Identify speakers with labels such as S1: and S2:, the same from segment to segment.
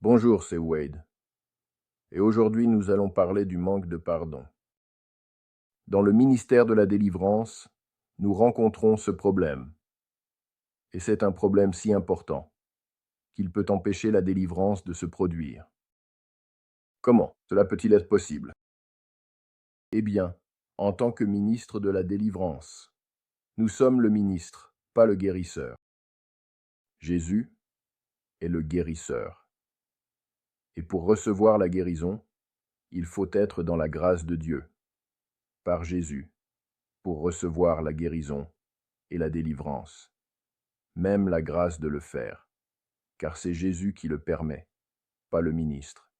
S1: Bonjour, c'est Wade. Et aujourd'hui, nous allons parler du manque de pardon. Dans le ministère de la délivrance, nous rencontrons ce problème. Et c'est un problème si important qu'il peut empêcher la délivrance de se produire. Comment cela peut-il être possible? Eh bien, en tant que ministre de la délivrance, nous sommes le ministre, pas le guérisseur. Jésus est le guérisseur. Et pour recevoir la guérison, il faut être dans la grâce de Dieu, par Jésus, pour recevoir la guérison et la délivrance, même la grâce de le faire, car c'est Jésus qui le permet, pas le ministre.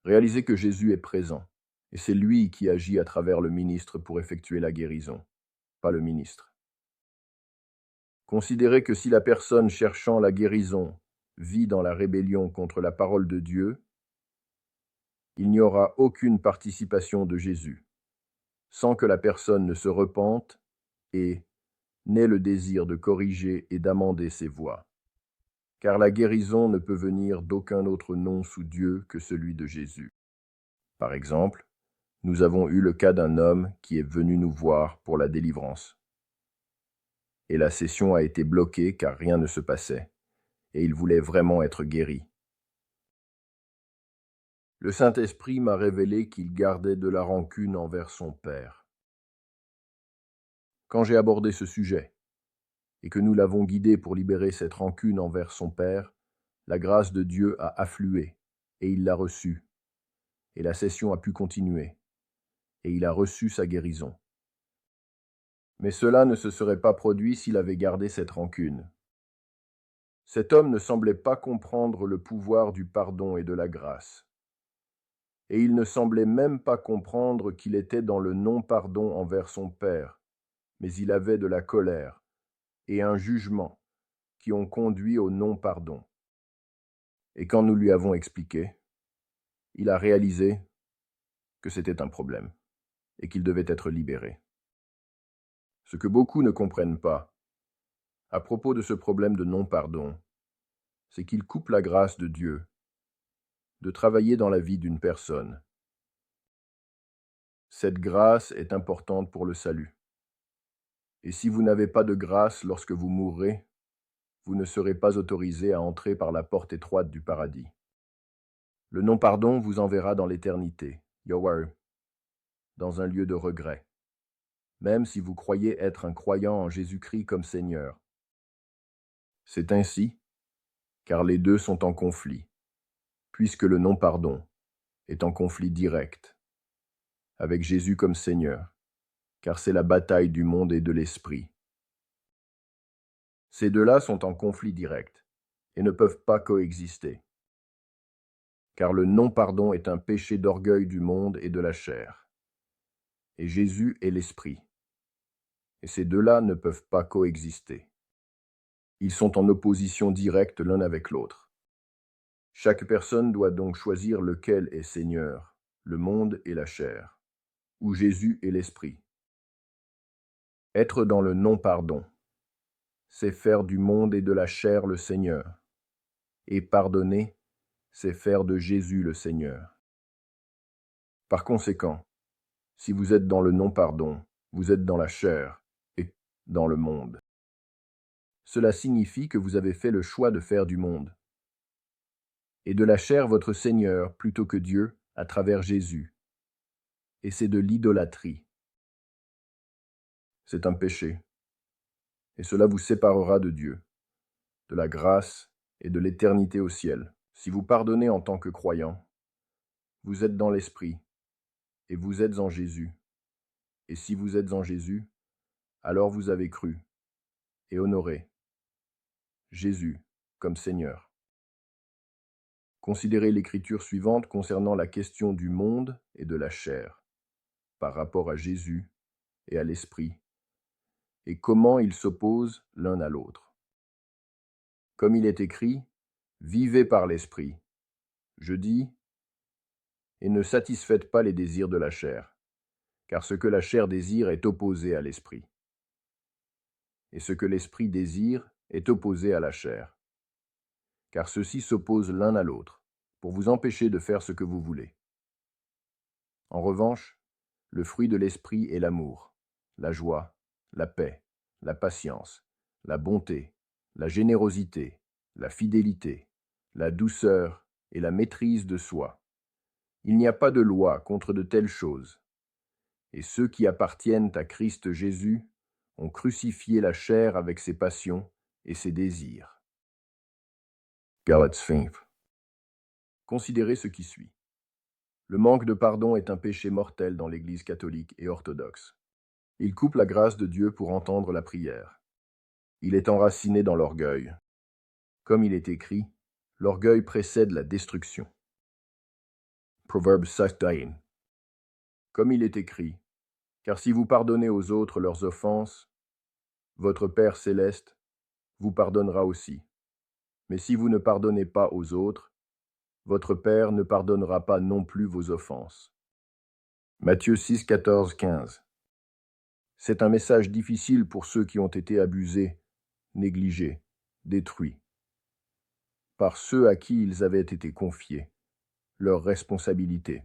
S1: Réalisez que Jésus est présent, et c'est lui qui agit à travers le ministre pour effectuer la guérison, pas le ministre. Considérez que si la personne cherchant la guérison vit dans la rébellion contre la parole de Dieu, il n'y aura aucune participation de Jésus, sans que la personne ne se repente et n'ait le désir de corriger et d'amender ses voies. Car la guérison ne peut venir d'aucun autre nom sous Dieu que celui de Jésus. Par exemple, nous avons eu le cas d'un homme qui est venu nous voir pour la délivrance. Et la session a été bloquée car rien ne se passait, et il voulait vraiment être guéri. Le Saint-Esprit m'a révélé qu'il gardait de la rancune envers son père. Quand j'ai abordé ce sujet, et que nous l'avons guidé pour libérer cette rancune envers son père, la grâce de Dieu a afflué, et il l'a reçue, et la session a pu continuer, et il a reçu sa guérison. Mais cela ne se serait pas produit s'il avait gardé cette rancune. Cet homme ne semblait pas comprendre le pouvoir du pardon et de la grâce. Et il ne semblait même pas comprendre qu'il était dans le non-pardon envers son père, mais il avait de la colère et un jugement qui ont conduit au non-pardon. Et quand nous lui avons expliqué, il a réalisé que c'était un problème et qu'il devait être libéré. Ce que beaucoup ne comprennent pas, à propos de ce problème de non-pardon, c'est qu'il coupe la grâce de Dieu de travailler dans la vie d'une personne. Cette grâce est importante pour le salut. Et si vous n'avez pas de grâce lorsque vous mourrez, vous ne serez pas autorisé à entrer par la porte étroite du paradis. Le non-pardon vous enverra dans l'éternité, Yahweh, dans un lieu de regret, même si vous croyez être un croyant en Jésus-Christ comme Seigneur. C'est ainsi, car les deux sont en conflit, puisque le non-pardon est en conflit direct avec Jésus comme Seigneur, car c'est la bataille du monde et de l'esprit. Ces deux-là sont en conflit direct et ne peuvent pas coexister, car le non-pardon est un péché d'orgueil du monde et de la chair, et Jésus est l'esprit, et ces deux-là ne peuvent pas coexister. Ils sont en opposition directe l'un avec l'autre. Chaque personne doit donc choisir lequel est Seigneur, le monde et la chair, ou Jésus et l'esprit. Être dans le non-pardon, c'est faire du monde et de la chair le Seigneur, et pardonner, c'est faire de Jésus le Seigneur. Par conséquent, si vous êtes dans le non-pardon, vous êtes dans la chair et dans le monde. Cela signifie que vous avez fait le choix de faire du monde et de la chair votre Seigneur plutôt que Dieu à travers Jésus. Et c'est de l'idolâtrie. C'est un péché. Et cela vous séparera de Dieu, de la grâce et de l'éternité au ciel. Si vous pardonnez en tant que croyant, vous êtes dans l'esprit et vous êtes en Jésus. Et si vous êtes en Jésus, alors vous avez cru et honoré Jésus comme Seigneur. Considérez l'écriture suivante concernant la question du monde et de la chair, par rapport à Jésus et à l'Esprit, et comment ils s'opposent l'un à l'autre. Comme il est écrit, « Vivez par l'Esprit ». Je dis, « Et ne satisfaites pas les désirs de la chair, car ce que la chair désire est opposé à l'Esprit. Et ce que l'Esprit désire est opposé à la chair. car ceux-ci s'opposent l'un à l'autre, pour vous empêcher de faire ce que vous voulez. En revanche, le fruit de l'esprit est l'amour, la joie, la paix, la patience, la bonté, la générosité, la fidélité, la douceur et la maîtrise de soi. Il n'y a pas de loi contre de telles choses. Et ceux qui appartiennent à Christ Jésus ont crucifié la chair avec ses passions et ses désirs. Galates 5. Considérez ce qui suit. Le manque de pardon est un péché mortel dans l'Église catholique et orthodoxe. Il coupe la grâce de Dieu pour entendre la prière. Il est enraciné dans l'orgueil. Comme il est écrit, l'orgueil précède la destruction. Proverbe 16. Comme il est écrit, car si vous pardonnez aux autres leurs offenses, votre Père céleste vous pardonnera aussi. Mais si vous ne pardonnez pas aux autres, votre Père ne pardonnera pas non plus vos offenses. Matthieu 6, 14, 15. C'est un message difficile pour ceux qui ont été abusés, négligés, détruits, par ceux à qui ils avaient été confiés, leurs responsabilités.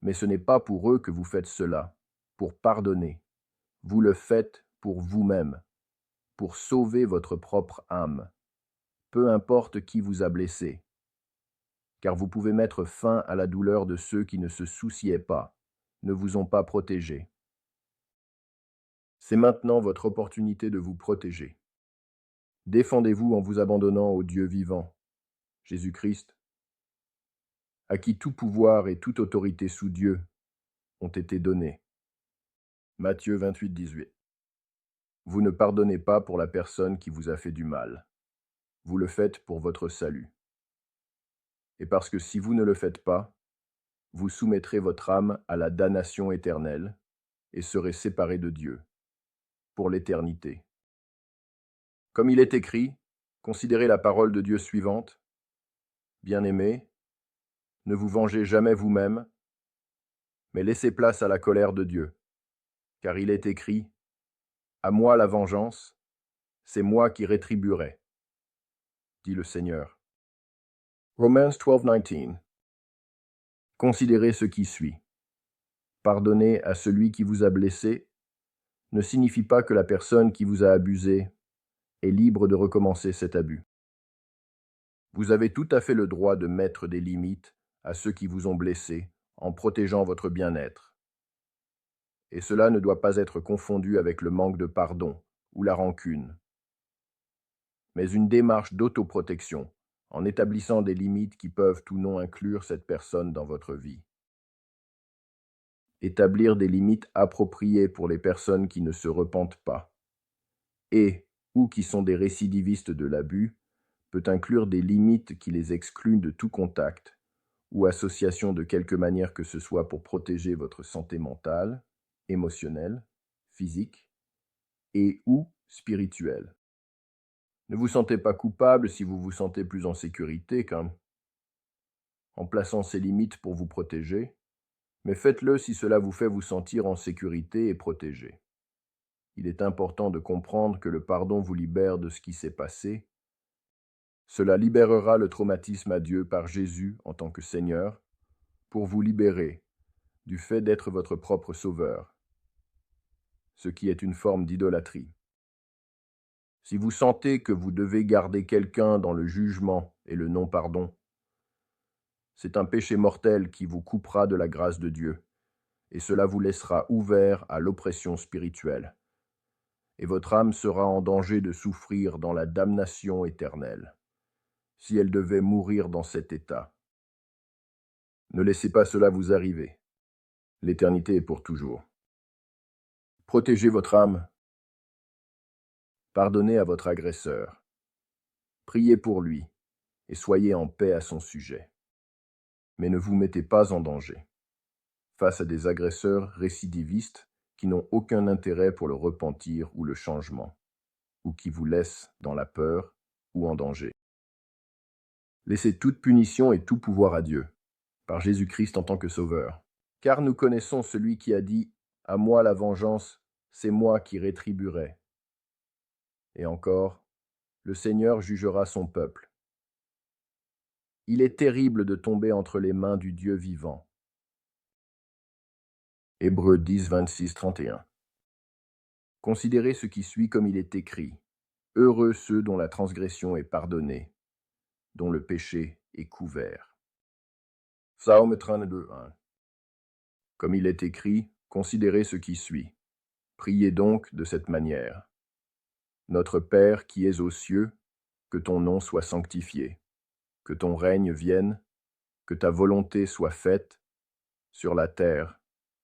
S1: Mais ce n'est pas pour eux que vous faites cela, pour pardonner. Vous le faites pour vous-même, pour sauver votre propre âme, peu importe qui vous a blessé, car vous pouvez mettre fin à la douleur de ceux qui ne se souciaient pas, ne vous ont pas protégé. C'est maintenant votre opportunité de vous protéger. Défendez-vous en vous abandonnant au Dieu vivant, Jésus-Christ, à qui tout pouvoir et toute autorité sous Dieu ont été donnés. Matthieu 28, 18. Vous ne pardonnez pas pour la personne qui vous a fait du mal. Vous le faites pour votre salut. Et parce que si vous ne le faites pas, vous soumettrez votre âme à la damnation éternelle et serez séparés de Dieu pour l'éternité. Comme il est écrit, considérez la parole de Dieu suivante. Bien-aimés, ne vous vengez jamais vous-même, mais laissez place à la colère de Dieu. Car il est écrit, à moi la vengeance, c'est moi qui rétribuerai, dit le Seigneur. Romans 12:19. Considérez ce qui suit. Pardonner à celui qui vous a blessé ne signifie pas que la personne qui vous a abusé est libre de recommencer cet abus. Vous avez tout à fait le droit de mettre des limites à ceux qui vous ont blessé en protégeant votre bien-être. Et cela ne doit pas être confondu avec le manque de pardon ou la rancune, mais une démarche d'autoprotection en établissant des limites qui peuvent ou non inclure cette personne dans votre vie. Établir des limites appropriées pour les personnes qui ne se repentent pas et ou qui sont des récidivistes de l'abus peut inclure des limites qui les excluent de tout contact ou association de quelque manière que ce soit pour protéger votre santé mentale, émotionnelle, physique et ou spirituelle. Ne vous sentez pas coupable si vous vous sentez plus en sécurité en plaçant ces limites pour vous protéger, mais faites-le si cela vous fait vous sentir en sécurité et protégé. Il est important de comprendre que le pardon vous libère de ce qui s'est passé. Cela libérera le traumatisme à Dieu par Jésus en tant que Seigneur, pour vous libérer du fait d'être votre propre sauveur, ce qui est une forme d'idolâtrie. Si vous sentez que vous devez garder quelqu'un dans le jugement et le non-pardon, c'est un péché mortel qui vous coupera de la grâce de Dieu, et cela vous laissera ouvert à l'oppression spirituelle. Et votre âme sera en danger de souffrir dans la damnation éternelle, si elle devait mourir dans cet état. Ne laissez pas cela vous arriver. L'éternité est pour toujours. Protégez votre âme. Pardonnez à votre agresseur. Priez pour lui et soyez en paix à son sujet. Mais ne vous mettez pas en danger face à des agresseurs récidivistes qui n'ont aucun intérêt pour le repentir ou le changement, ou qui vous laissent dans la peur ou en danger. Laissez toute punition et tout pouvoir à Dieu, par Jésus-Christ en tant que Sauveur. Car nous connaissons celui qui a dit « À moi la vengeance, c'est moi qui rétribuerai ». Et encore, Le Seigneur jugera son peuple. Il est terrible de tomber entre les mains du Dieu vivant. Hébreux 10, 26, 31. Considérez ce qui suit comme il est écrit. Heureux ceux dont la transgression est pardonnée, dont le péché est couvert. Psaume 32, 1. Comme il est écrit, considérez ce qui suit. Priez donc de cette manière. Notre Père qui es aux cieux, que ton nom soit sanctifié, que ton règne vienne, que ta volonté soit faite, sur la terre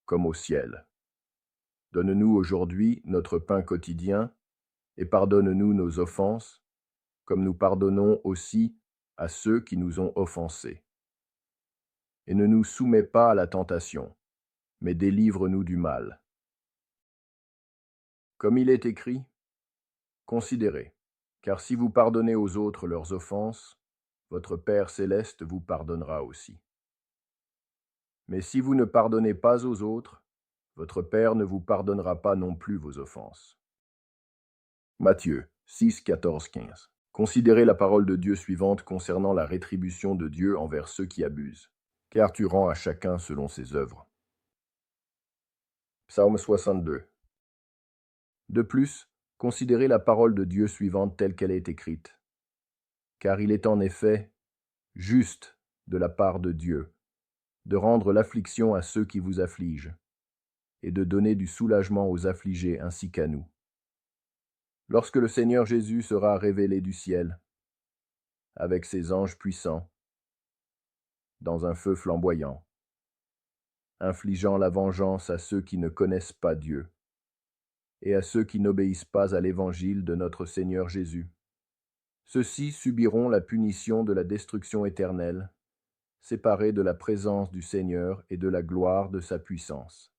S1: comme au ciel. Donne-nous aujourd'hui notre pain quotidien, et pardonne-nous nos offenses, comme nous pardonnons aussi à ceux qui nous ont offensés. Et ne nous soumets pas à la tentation, mais délivre-nous du mal. Comme il est écrit, considérez, car si vous pardonnez aux autres leurs offenses, votre Père céleste vous pardonnera aussi. Mais si vous ne pardonnez pas aux autres, votre Père ne vous pardonnera pas non plus vos offenses. Matthieu 6, 14, 15. Considérez la parole de Dieu suivante concernant la rétribution de Dieu envers ceux qui abusent, car tu rends à chacun selon ses œuvres. Psaume 62. De plus, considérez la parole de Dieu suivante telle qu'elle est écrite. Car il est en effet juste de la part de Dieu de rendre l'affliction à ceux qui vous affligent, et de donner du soulagement aux affligés ainsi qu'à nous. Lorsque le Seigneur Jésus sera révélé du ciel, avec ses anges puissants, dans un feu flamboyant, infligeant la vengeance à ceux qui ne connaissent pas Dieu, et à ceux qui n'obéissent pas à l'évangile de notre Seigneur Jésus. Ceux-ci subiront la punition de la destruction éternelle, séparés de la présence du Seigneur et de la gloire de sa puissance.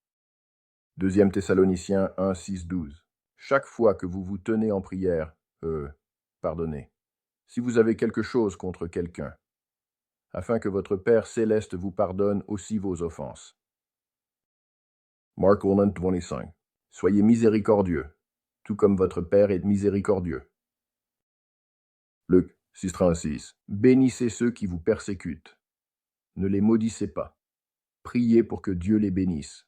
S1: 2 Thessaloniciens 1, 6, 12. Chaque fois que vous vous tenez en prière, pardonnez, si vous avez quelque chose contre quelqu'un, afin que votre Père céleste vous pardonne aussi vos offenses. Mark 1, 25. Soyez miséricordieux, tout comme votre Père est miséricordieux. Luc 6, 36. Bénissez ceux qui vous persécutent. Ne les maudissez pas. Priez pour que Dieu les bénisse.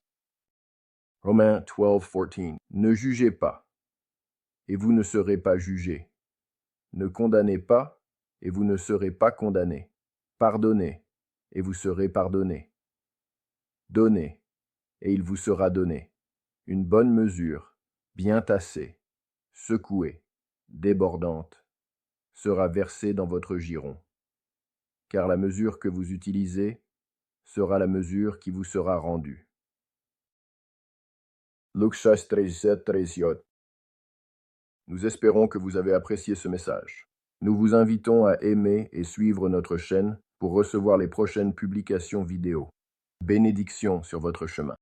S1: Romains 12, 14. Ne jugez pas, et vous ne serez pas jugés. Ne condamnez pas, et vous ne serez pas condamnés. Pardonnez, et vous serez pardonnés. Donnez, et il vous sera donné. Une bonne mesure, bien tassée, secouée, débordante, sera versée dans votre giron. Car la mesure que vous utilisez sera la mesure qui vous sera rendue. Luc 16, 37, 38. Nous espérons que vous avez apprécié ce message. Nous vous invitons à aimer et suivre notre chaîne pour recevoir les prochaines publications vidéo. Bénédictions sur votre chemin.